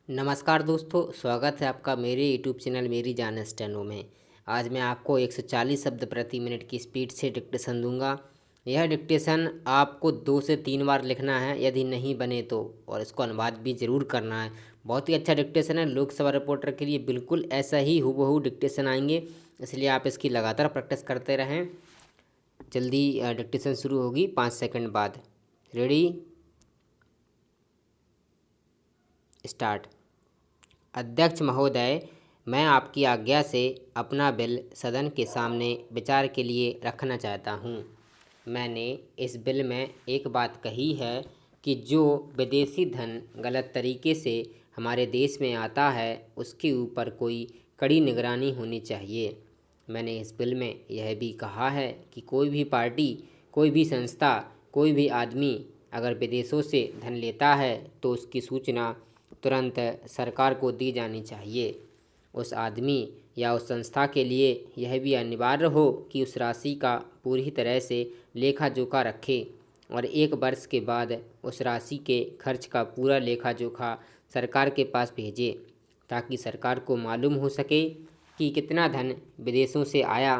नमस्कार दोस्तों, स्वागत है आपका मेरे यूट्यूब चैनल मेरी जान स्टेनो में। आज मैं आपको 140 शब्द प्रति मिनट की स्पीड से डिक्टेशन दूंगा। यह डिक्टेशन आपको 2 से 3 बार लिखना है, यदि नहीं बने तो, और इसको अनुवाद भी ज़रूर करना है। बहुत ही अच्छा डिक्टेशन है। लोकसभा रिपोर्टर के लिए बिल्कुल ऐसा ही हूबहू डिक्टेशन आएंगे, इसलिए आप इसकी लगातार प्रैक्टिस करते रहें। जल्दी डिक्टेशन शुरू होगी 5 सेकंड बाद। Ready, start. अध्यक्ष महोदय, मैं आपकी आज्ञा से अपना बिल सदन के सामने विचार के लिए रखना चाहता हूँ। मैंने इस बिल में एक बात कही है कि जो विदेशी धन गलत तरीके से हमारे देश में आता है उसके ऊपर कोई कड़ी निगरानी होनी चाहिए। मैंने इस बिल में यह भी कहा है कि कोई भी पार्टी, कोई भी संस्था, कोई भी आदमी अगर विदेशों से धन लेता है तो उसकी सूचना तुरंत सरकार को दी जानी चाहिए। उस आदमी या उस संस्था के लिए यह भी अनिवार्य हो कि उस राशि का पूरी तरह से लेखा जोखा रखे और 1 वर्ष के बाद उस राशि के खर्च का पूरा लेखा जोखा सरकार के पास भेजे, ताकि सरकार को मालूम हो सके कि कितना धन विदेशों से आया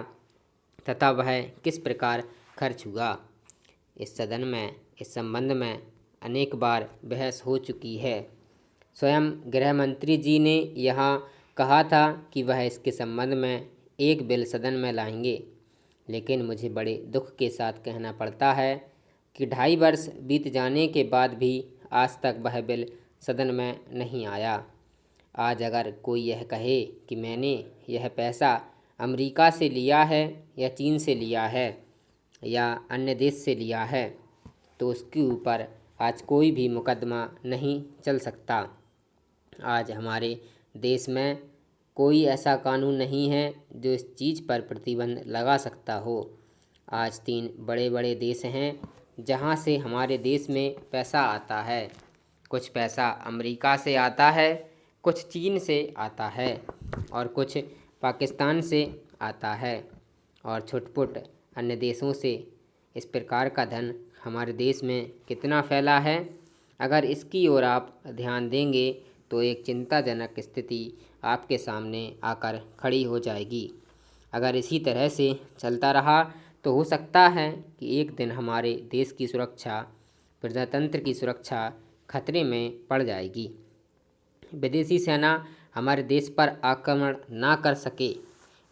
तथा वह किस प्रकार खर्च हुआ। इस सदन में इस संबंध में अनेक बार बहस हो चुकी है। स्वयं गृह मंत्री जी ने यहाँ कहा था कि वह इसके संबंध में एक बिल सदन में लाएंगे, लेकिन मुझे बड़े दुख के साथ कहना पड़ता है कि 2.5 वर्ष बीत जाने के बाद भी आज तक वह बिल सदन में नहीं आया। आज अगर कोई यह कहे कि मैंने यह पैसा अमेरिका से लिया है या चीन से लिया है या अन्य देश से लिया है, तो उसके ऊपर आज कोई भी मुकदमा नहीं चल सकता। आज हमारे देश में कोई ऐसा कानून नहीं है जो इस चीज़ पर प्रतिबंध लगा सकता हो। आज 3 बड़े बड़े देश हैं जहां से हमारे देश में पैसा आता है। कुछ पैसा अमेरिका से आता है, कुछ चीन से आता है और कुछ पाकिस्तान से आता है और छुटपुट अन्य देशों से। इस प्रकार का धन हमारे देश में कितना फैला है, अगर इसकी ओर आप ध्यान देंगे तो एक चिंताजनक स्थिति आपके सामने आकर खड़ी हो जाएगी। अगर इसी तरह से चलता रहा तो हो सकता है कि एक दिन हमारे देश की सुरक्षा, प्रजातंत्र की सुरक्षा खतरे में पड़ जाएगी। विदेशी सेना हमारे देश पर आक्रमण ना कर सके,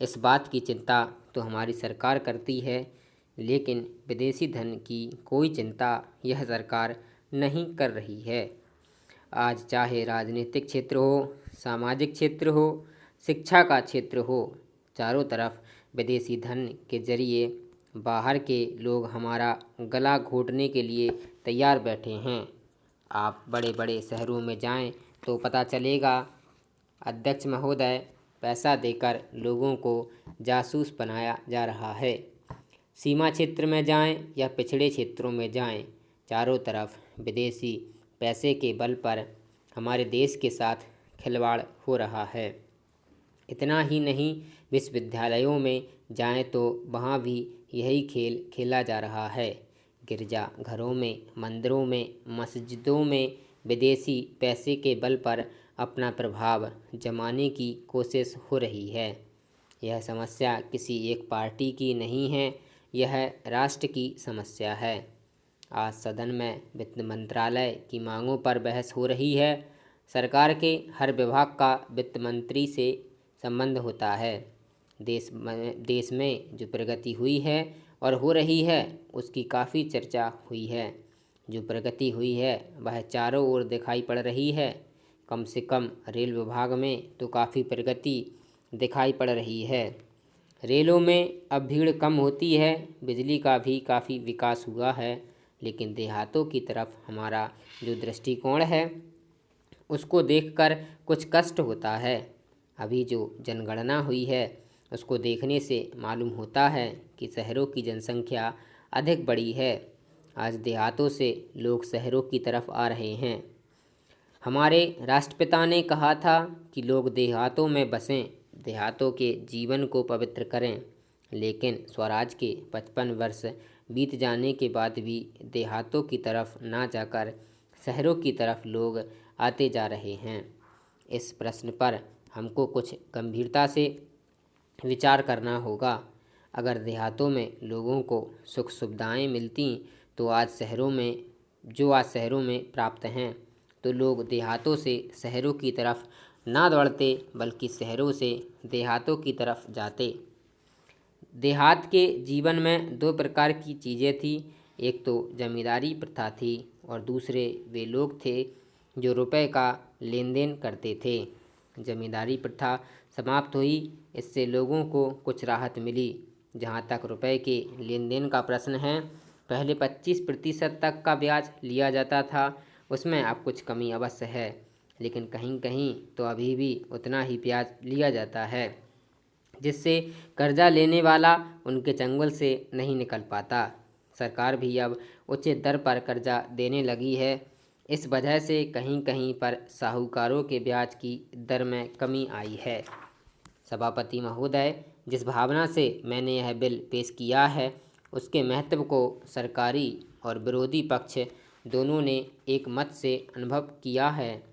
इस बात की चिंता तो हमारी सरकार करती है, लेकिन विदेशी धन की कोई चिंता यह सरकार नहीं कर रही है। आज चाहे राजनीतिक क्षेत्र हो, सामाजिक क्षेत्र हो, शिक्षा का क्षेत्र हो, चारों तरफ विदेशी धन के जरिए बाहर के लोग हमारा गला घोटने के लिए तैयार बैठे हैं। आप बड़े बड़े शहरों में जाएं तो पता चलेगा, अध्यक्ष महोदय, पैसा देकर लोगों को जासूस बनाया जा रहा है। सीमा क्षेत्र में जाएं या पिछड़े क्षेत्रों में जाएं, चारों तरफ विदेशी पैसे के बल पर हमारे देश के साथ खिलवाड़ हो रहा है। इतना ही नहीं, विश्वविद्यालयों में जाएं तो वहाँ भी यही खेल खेला जा रहा है। गिरजा घरों में, मंदिरों में, मस्जिदों में विदेशी पैसे के बल पर अपना प्रभाव जमाने की कोशिश हो रही है। यह समस्या किसी एक पार्टी की नहीं है, यह राष्ट्र की समस्या है। आज सदन में वित्त मंत्रालय की मांगों पर बहस हो रही है। सरकार के हर विभाग का वित्त मंत्री से संबंध होता है। देश में जो प्रगति हुई है और हो रही है उसकी काफ़ी चर्चा हुई है। जो प्रगति हुई है वह चारों ओर दिखाई पड़ रही है। कम से कम रेल विभाग में तो काफ़ी प्रगति दिखाई पड़ रही है। रेलों में अब भीड़ कम होती है, बिजली का भी काफ़ी विकास हुआ है, लेकिन देहातों की तरफ हमारा जो दृष्टिकोण है उसको देखकर कुछ कष्ट होता है। अभी जो जनगणना हुई है उसको देखने से मालूम होता है कि शहरों की जनसंख्या अधिक बड़ी है। आज देहातों से लोग शहरों की तरफ आ रहे हैं। हमारे राष्ट्रपिता ने कहा था कि लोग देहातों में बसें, देहातों के जीवन को पवित्र करें, लेकिन स्वराज के 55 वर्ष बीत जाने के बाद भी देहातों की तरफ ना जाकर शहरों की तरफ लोग आते जा रहे हैं। इस प्रश्न पर हमको कुछ गंभीरता से विचार करना होगा। अगर देहातों में लोगों को सुख सुविधाएं मिलती तो आज शहरों में प्राप्त हैं, तो लोग देहातों से शहरों की तरफ ना दौड़ते बल्कि शहरों से देहातों की तरफ जाते। देहात के जीवन में दो प्रकार की चीज़ें थी। एक तो जमींदारी प्रथा थी और दूसरे वे लोग थे जो रुपए का लेन देन करते थे। जमींदारी प्रथा समाप्त हुई, इससे लोगों को कुछ राहत मिली। जहाँ तक रुपए के लेन देन का प्रश्न है, पहले 25% तक का ब्याज लिया जाता था, उसमें अब कुछ कमी अवश्य है, लेकिन कहीं कहीं तो अभी भी उतना ही ब्याज लिया जाता है, जिससे कर्जा लेने वाला उनके चंगुल से नहीं निकल पाता। सरकार भी अब उचित दर पर कर्जा देने लगी है। इस वजह से कहीं कहीं पर साहूकारों के ब्याज की दर में कमी आई है। सभापति महोदय, जिस भावना से मैंने यह बिल पेश किया है, उसके महत्व को सरकारी और विरोधी पक्ष दोनों ने एक मत से अनुभव किया है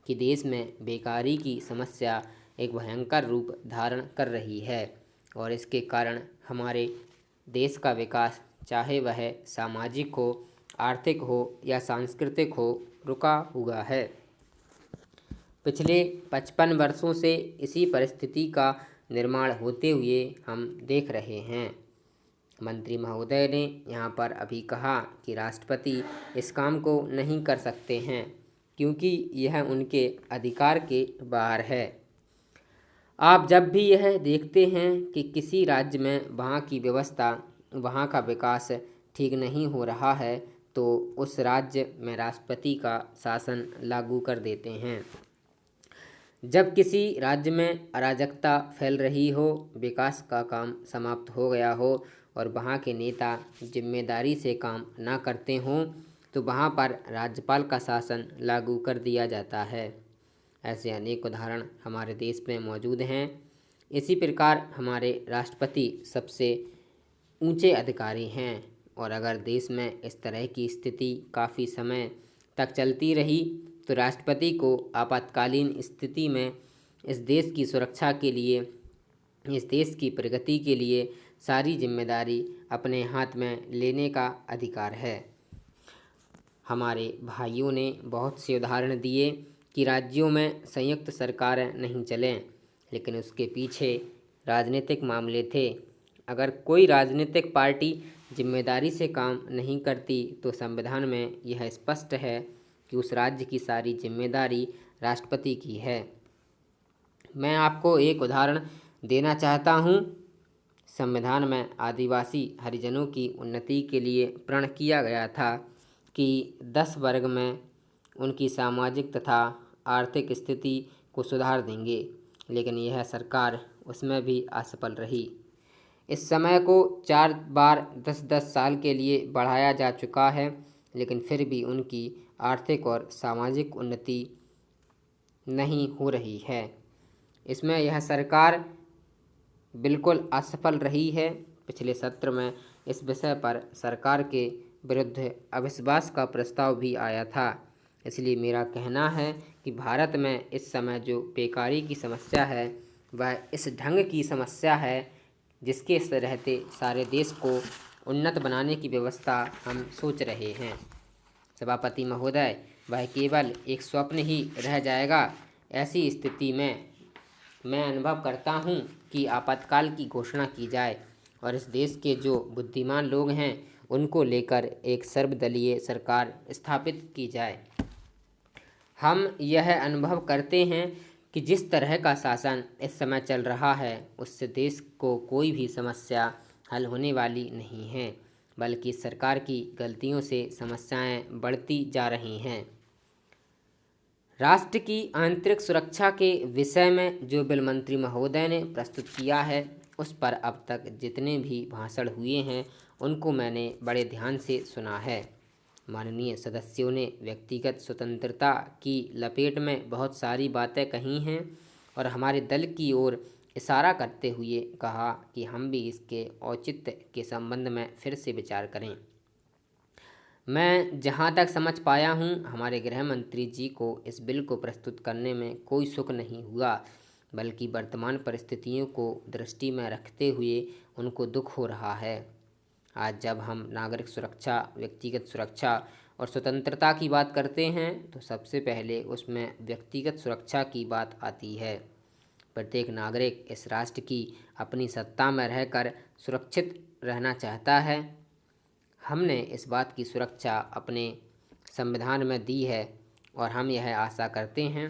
कि देश में बेकारी की समस्या एक भयंकर रूप धारण कर रही है और इसके कारण हमारे देश का विकास, चाहे वह सामाजिक हो, आर्थिक हो या सांस्कृतिक हो, रुका हुआ है। पिछले 55 वर्षों से इसी परिस्थिति का निर्माण होते हुए हम देख रहे हैं। मंत्री महोदय ने यहाँ पर अभी कहा कि राष्ट्रपति इस काम को नहीं कर सकते हैं क्योंकि यह उनके अधिकार के बाहर है। आप जब भी यह देखते हैं कि किसी राज्य में वहाँ की व्यवस्था, वहाँ का विकास ठीक नहीं हो रहा है, तो उस राज्य में राष्ट्रपति का शासन लागू कर देते हैं। जब किसी राज्य में अराजकता फैल रही हो, विकास का काम समाप्त हो गया हो और वहाँ के नेता जिम्मेदारी से काम ना करते हों, तो वहाँ पर राज्यपाल का शासन लागू कर दिया जाता है। ऐसे अनेक उदाहरण हमारे देश में मौजूद हैं। इसी प्रकार हमारे राष्ट्रपति सबसे ऊंचे अधिकारी हैं और अगर देश में इस तरह की स्थिति काफ़ी समय तक चलती रही तो राष्ट्रपति को आपातकालीन स्थिति में इस देश की सुरक्षा के लिए, इस देश की प्रगति के लिए सारी जिम्मेदारी अपने हाथ में लेने का अधिकार है। हमारे भाइयों ने बहुत से उदाहरण दिए कि राज्यों में संयुक्त सरकारें नहीं चलें, लेकिन उसके पीछे राजनीतिक मामले थे। अगर कोई राजनीतिक पार्टी जिम्मेदारी से काम नहीं करती तो संविधान में यह स्पष्ट है कि उस राज्य की सारी जिम्मेदारी राष्ट्रपति की है। मैं आपको एक उदाहरण देना चाहता हूँ। संविधान में आदिवासी हरिजनों की उन्नति के लिए प्रण किया गया था कि 10 वर्ग में उनकी सामाजिक तथा आर्थिक स्थिति को सुधार देंगे, लेकिन यह सरकार उसमें भी असफल रही। इस समय को 4 बार 10-10 साल के लिए बढ़ाया जा चुका है, लेकिन फिर भी उनकी आर्थिक और सामाजिक उन्नति नहीं हो रही है। इसमें यह सरकार बिल्कुल असफल रही है। पिछले सत्र में इस विषय पर सरकार के विरुद्ध अविश्वास का प्रस्ताव भी आया था। इसलिए मेरा कहना है कि भारत में इस समय जो बेकारी की समस्या है वह इस ढंग की समस्या है जिसके रहते सारे देश को उन्नत बनाने की व्यवस्था हम सोच रहे हैं। सभापति महोदय, वह केवल एक स्वप्न ही रह जाएगा। ऐसी स्थिति में मैं अनुभव करता हूँ कि आपातकाल की घोषणा की जाए और इस देश के जो बुद्धिमान लोग हैं उनको लेकर एक सर्वदलीय सरकार स्थापित की जाए। हम यह अनुभव करते हैं कि जिस तरह का शासन इस समय चल रहा है उससे देश को कोई भी समस्या हल होने वाली नहीं है, बल्कि सरकार की गलतियों से समस्याएं बढ़ती जा रही हैं। राष्ट्र की आंतरिक सुरक्षा के विषय में जो बिल मंत्री महोदय ने प्रस्तुत किया है उस पर अब तक जितने भी भाषण हुए हैं उनको मैंने बड़े ध्यान से सुना है। माननीय सदस्यों ने व्यक्तिगत स्वतंत्रता की लपेट में बहुत सारी बातें कही हैं और हमारे दल की ओर इशारा करते हुए कहा कि हम भी इसके औचित्य के संबंध में फिर से विचार करें। मैं जहाँ तक समझ पाया हूँ, हमारे गृह मंत्री जी को इस बिल को प्रस्तुत करने में कोई सुख नहीं हुआ, बल्कि वर्तमान परिस्थितियों को दृष्टि में रखते हुए उनको दुख हो रहा है। आज जब हम नागरिक सुरक्षा, व्यक्तिगत सुरक्षा और स्वतंत्रता की बात करते हैं तो सबसे पहले उसमें व्यक्तिगत सुरक्षा की बात आती है। प्रत्येक नागरिक इस राष्ट्र की अपनी सत्ता में रहकर सुरक्षित रहना चाहता है। हमने इस बात की सुरक्षा अपने संविधान में दी है और हम यह आशा करते हैं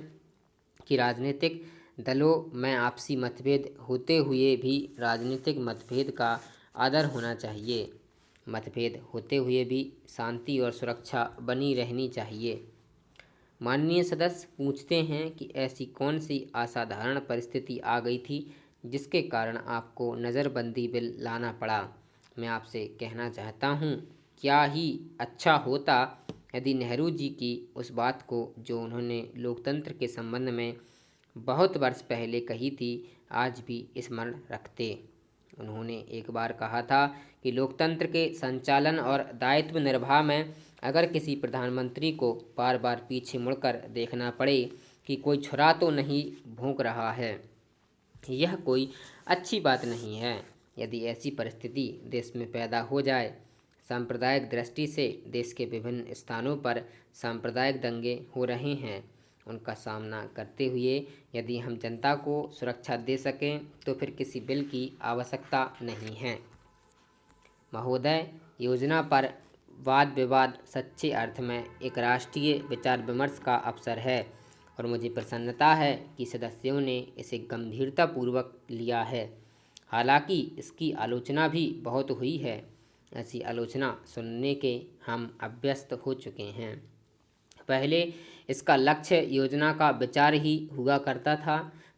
कि राजनीतिक दलों में आपसी मतभेद होते हुए भी राजनीतिक मतभेद का आदर होना चाहिए। मतभेद होते हुए भी शांति और सुरक्षा बनी रहनी चाहिए। माननीय सदस्य पूछते हैं कि ऐसी कौन सी असाधारण परिस्थिति आ गई थी जिसके कारण आपको नज़रबंदी बिल लाना पड़ा। मैं आपसे कहना चाहता हूँ, क्या ही अच्छा होता यदि नेहरू जी की उस बात को जो उन्होंने लोकतंत्र के संबंध में बहुत वर्ष पहले कही थी आज भी स्मरण रखते। उन्होंने एक बार कहा था कि लोकतंत्र के संचालन और दायित्व निर्वाह में अगर किसी प्रधानमंत्री को बार बार पीछे मुड़कर देखना पड़े कि कोई छुरा तो नहीं भौंक रहा है, यह कोई अच्छी बात नहीं है। यदि ऐसी परिस्थिति देश में पैदा हो जाए, सांप्रदायिक दृष्टि से देश के विभिन्न स्थानों पर सांप्रदायिक दंगे हो रहे हैं, उनका सामना करते हुए यदि हम जनता को सुरक्षा दे सकें तो फिर किसी बिल की आवश्यकता नहीं है। महोदय, योजना पर वाद विवाद सच्चे अर्थ में एक राष्ट्रीय विचार विमर्श का अवसर है और मुझे प्रसन्नता है कि सदस्यों ने इसे गंभीरतापूर्वक लिया है। हालांकि इसकी आलोचना भी बहुत हुई है। ऐसी आलोचना सुनने के हम अभ्यस्त हो चुके हैं। पहले इसका लक्ष्य योजना का विचार ही हुआ करता था।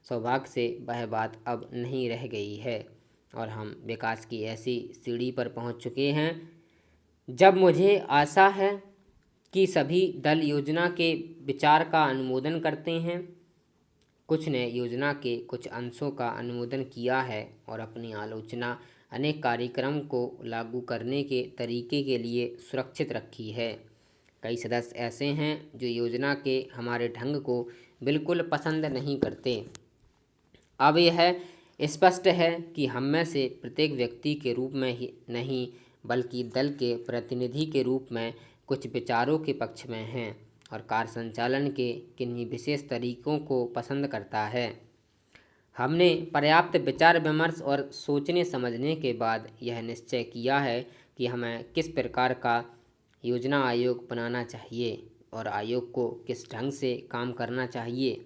सौभाग्य से वह बात अब नहीं रह गई है और हम विकास की ऐसी सीढ़ी पर पहुंच चुके हैं जब मुझे आशा है कि सभी दल योजना के विचार का अनुमोदन करते हैं। कुछ ने योजना के कुछ अंशों का अनुमोदन किया है और अपनी आलोचना अनेक कार्यक्रम को लागू करने के तरीके के लिए सुरक्षित रखी है। कई सदस्य ऐसे हैं जो योजना के हमारे ढंग को बिल्कुल पसंद नहीं करते। अब यह स्पष्ट है कि हम में से प्रत्येक व्यक्ति के रूप में ही नहीं बल्कि दल के प्रतिनिधि के रूप में कुछ विचारों के पक्ष में हैं और कार्य संचालन के किन्हीं विशेष तरीकों को पसंद करता है। हमने पर्याप्त विचार विमर्श और सोचने समझने के बाद यह निश्चय किया है कि हमें किस प्रकार का योजना आयोग बनाना चाहिए और आयोग को किस ढंग से काम करना चाहिए।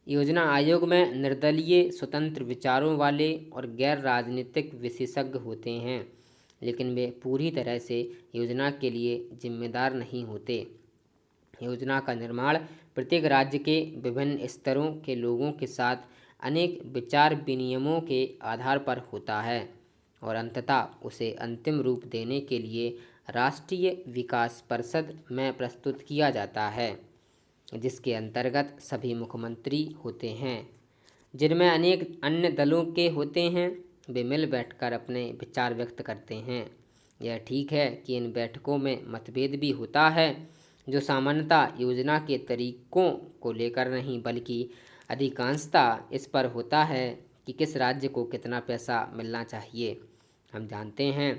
योजना आयोग में निर्दलीय, स्वतंत्र विचारों वाले और गैर राजनीतिक विशेषज्ञ होते हैं, लेकिन वे पूरी तरह से योजना के लिए जिम्मेदार नहीं होते। योजना का निर्माण प्रत्येक राज्य के विभिन्न स्तरों के लोगों के साथ अनेक विचार विनिमयों के आधार पर होता है और अंततः उसे अंतिम रूप देने के लिए राष्ट्रीय विकास परिषद में प्रस्तुत किया जाता है, जिसके अंतर्गत सभी मुख्यमंत्री होते हैं, जिनमें अनेक अन्य दलों के होते हैं। वे मिल बैठकर अपने विचार व्यक्त करते हैं। यह ठीक है कि इन बैठकों में मतभेद भी होता है, जो सामान्यतः योजना के तरीकों को लेकर नहीं बल्कि अधिकांशतः इस पर होता है कि किस राज्य को कितना पैसा मिलना चाहिए। हम जानते हैं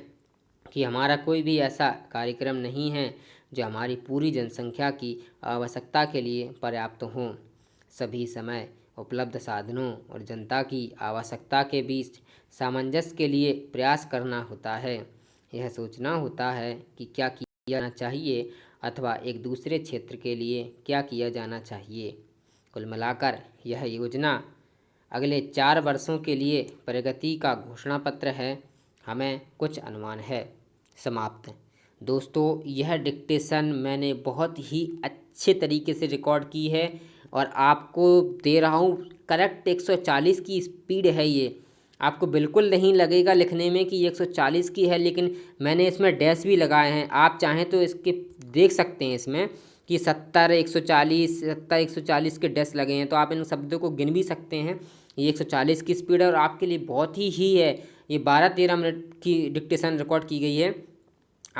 कि हमारा कोई भी ऐसा कार्यक्रम नहीं है जो हमारी पूरी जनसंख्या की आवश्यकता के लिए पर्याप्त हों। सभी समय उपलब्ध साधनों और जनता की आवश्यकता के बीच सामंजस्य के लिए प्रयास करना होता है। यह सोचना होता है कि क्या किया जाना चाहिए अथवा एक दूसरे क्षेत्र के लिए क्या किया जाना चाहिए। कुल मिलाकर यह योजना अगले 4 वर्षों के लिए प्रगति का घोषणा पत्र है। हमें कुछ अनुमान है। समाप्त। दोस्तों, यह डिक्टेशन मैंने बहुत ही अच्छे तरीके से रिकॉर्ड की है और आपको दे रहा हूँ। करेक्ट 140 की स्पीड है ये। आपको बिल्कुल नहीं लगेगा लिखने में कि 140 की है, लेकिन मैंने इसमें डैश भी लगाए हैं। आप चाहें तो इसके देख सकते हैं इसमें कि 70 140 70 140 के डैश लगे हैं, तो आप इन शब्दों को गिन भी सकते हैं। ये 140 की स्पीड है और आपके लिए बहुत ही है। ये 12-13 मिनट की डिक्टेशन रिकॉर्ड की गई है।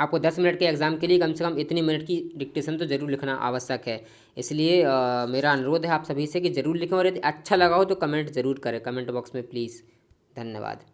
आपको 10 मिनट के एग्ज़ाम के लिए कम से कम इतनी मिनट की डिक्टेशन तो ज़रूर लिखना आवश्यक है। इसलिए मेरा अनुरोध है आप सभी से कि ज़रूर लिखें, और यदि अच्छा लगा हो तो कमेंट ज़रूर करें कमेंट बॉक्स में प्लीज़। धन्यवाद।